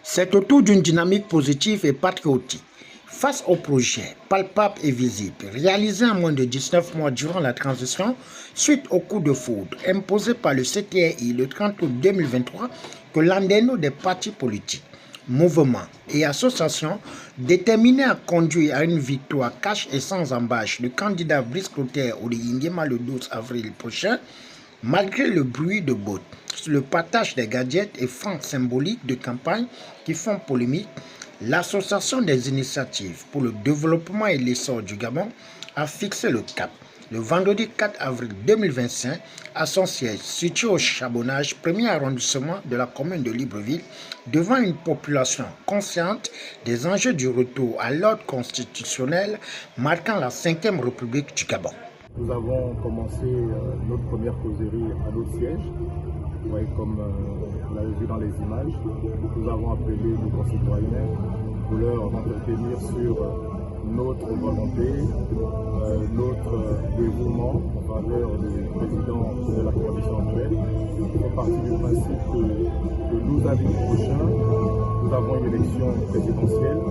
C'est autour d'une dynamique positive et patriotique. Face au projet palpable et visible, réalisé en moins de 19 mois durant la transition, suite au coup de foudre imposé par le CTRI le 30 août 2023, que l'andéno des partis politiques, mouvements et associations déterminés à conduire à une victoire cash et sans embâche du candidat Brice Clotaire Oligui-Nguema le 12 avril prochain, malgré le bruit de bottes sur le partage des gadgets et francs symboliques de campagne qui font polémique, l'Association des initiatives pour le développement et l'essor du Gabon a fixé le cap le vendredi 4 avril 2025 à son siège situé au Charbonnage, premier arrondissement de la commune de Libreville, devant une population consciente des enjeux du retour à l'ordre constitutionnel marquant la 5e République du Gabon. Nous avons commencé notre première causerie à notre siège. Ouais, comme vous l'avez vu dans les images, nous avons appelé nos concitoyens pour leur entretenir sur notre volonté, notre dévouement en faveur du président de la coalition actuelle. Nous faisons partie du principe que le 12 avril prochain, nous avons une élection présidentielle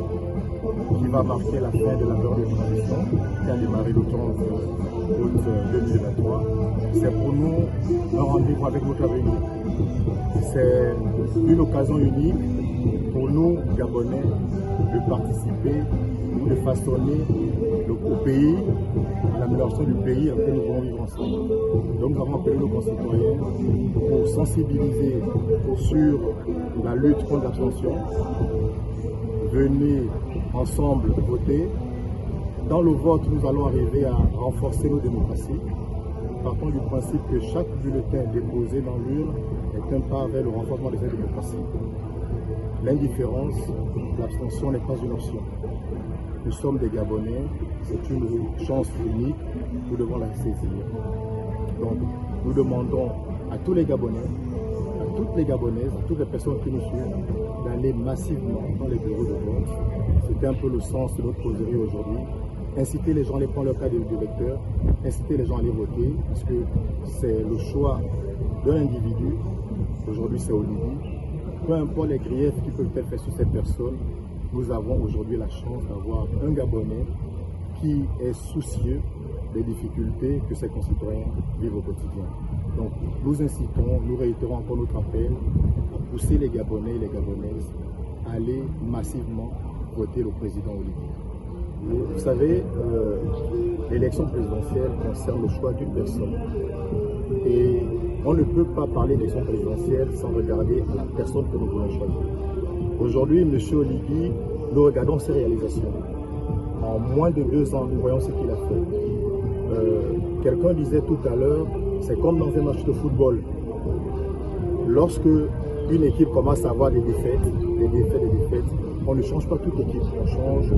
qui va marquer la fin de la période de transition qui a démarré le 30 août 2023. C'est pour nous un rendez-vous avec notre avenir. C'est une occasion unique pour nous, Gabonais, de participer ou de façonner le pays, à l'amélioration du pays dans lequel nous voulons vivre ensemble. Donc nous avons appelé nos concitoyens pour sensibiliser sur la lutte contre l'abstention. Venez ensemble voter. Dans le vote, nous allons arriver à renforcer nos démocraties. Partons du principe que chaque bulletin déposé dans l'urne est un pas vers le renforcement de cette démocratie. L'indifférence, l'abstention n'est pas une option. Nous sommes des Gabonais, c'est une chance unique, nous devons la saisir. Donc, nous demandons à tous les Gabonais, à toutes les Gabonaises, à toutes les personnes qui nous suivent, d'aller massivement dans les bureaux de vote. C'était un peu le sens de notre causerie aujourd'hui. Inciter les gens à aller prendre leur carte d'électeur, inciter les gens à aller voter, parce que c'est le choix d'un individu. Aujourd'hui, c'est Oligui. Peu importe les griefs qui peuvent être faits sur cette personne, nous avons aujourd'hui la chance d'avoir un Gabonais qui est soucieux des difficultés que ses concitoyens vivent au quotidien. Donc, nous incitons, nous réitérons encore notre appel à pousser les Gabonais et les Gabonaises à aller massivement voter le président Oligui. Vous savez, l'élection présidentielle concerne le choix d'une personne. Et on ne peut pas parler d'élection présidentielle sans regarder à la personne que nous voulons choisir. Aujourd'hui, M. Oligui, nous regardons ses réalisations. En moins de 2 ans, nous voyons ce qu'il a fait. Quelqu'un disait tout à l'heure, c'est comme dans un match de football. Lorsque une équipe commence à avoir des défaites, on ne change pas toute l'équipe, on change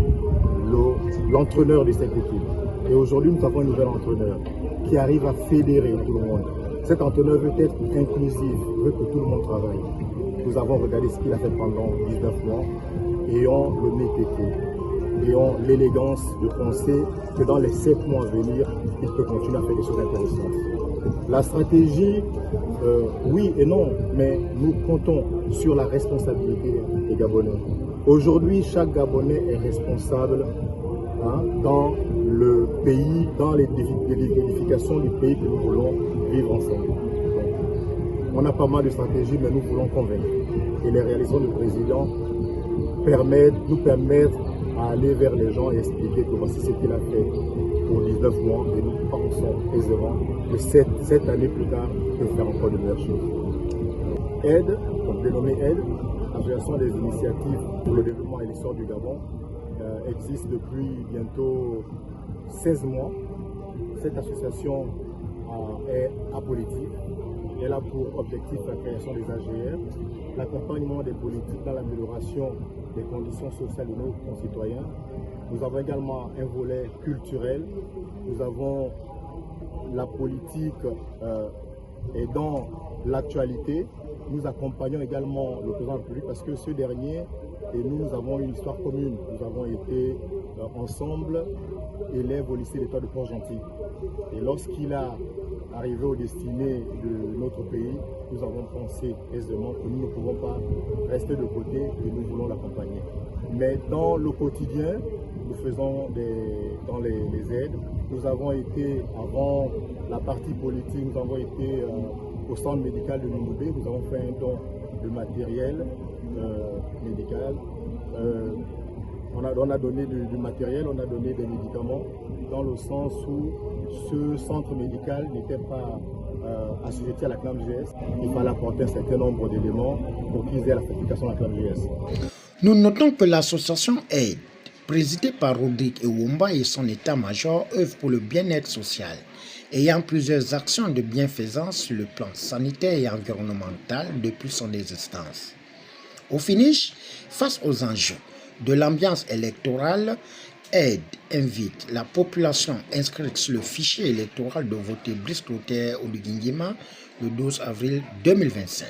l'entraîneur de cette équipe. Et aujourd'hui, nous avons un nouvel entraîneur qui arrive à fédérer tout le monde. Cet entraîneur veut être inclusif, veut que tout le monde travaille. Nous avons regardé ce qu'il a fait pendant 19 mois et on le met et on l'élégance de penser que dans les 7 mois à venir, il peut continuer à faire des choses intéressantes. La stratégie, oui et non, mais nous comptons sur la responsabilité des Gabonais. Aujourd'hui, chaque Gabonais est responsable dans le pays, dans l'édification du pays que nous voulons vivre ensemble. Donc, on a pas mal de stratégies, mais nous voulons convaincre. Et les réalisations du président nous permettent à aller vers les gens et expliquer que voici ce qu'il a fait pour 19 mois et nous pensons aisément que 7 années plus tard, il peut faire encore de meilleures choses. Aide, donc dénommée Aide, l'association des initiatives pour le développement et l'essor du Gabon, existe depuis bientôt 16 mois. Cette association est apolitique. Elle a pour objectif la création des AGR, l'accompagnement des politiques dans l'amélioration des conditions sociales de nos concitoyens. Nous avons également un volet culturel. Nous avons la politique et dans l'actualité. Nous accompagnons également le président de la République parce que ce dernier et nous avons une histoire commune. Nous avons été ensemble élèves au lycée d'État de Port-Gentil. Et lorsqu'il a arriver aux destinées de notre pays, nous avons pensé aisément que nous ne pouvons pas rester de côté et nous voulons l'accompagner. Mais dans le quotidien, nous faisons dans les aides. Nous avons été, avant la partie politique, nous avons été au centre médical de Noumoudé. Nous avons fait un don de matériel médical. On a donné du matériel, on a donné des médicaments, dans le sens où ce centre médical n'était pas assujetti à la CNAMJS. Il fallait apporter un certain nombre d'éléments pour qu'ils aient la certification de la CNAMJS. Nous notons que l'association AID, présidée par Rodrigue Ewomba et son état-major, œuvre pour le bien-être social, ayant plusieurs actions de bienfaisance sur le plan sanitaire et environnemental depuis son existence. Au finish, face aux enjeux de l'ambiance électorale, AID invite la population inscrite sur le fichier électoral de voter Brice Clotaire Oligui Nguema le 12 avril 2025.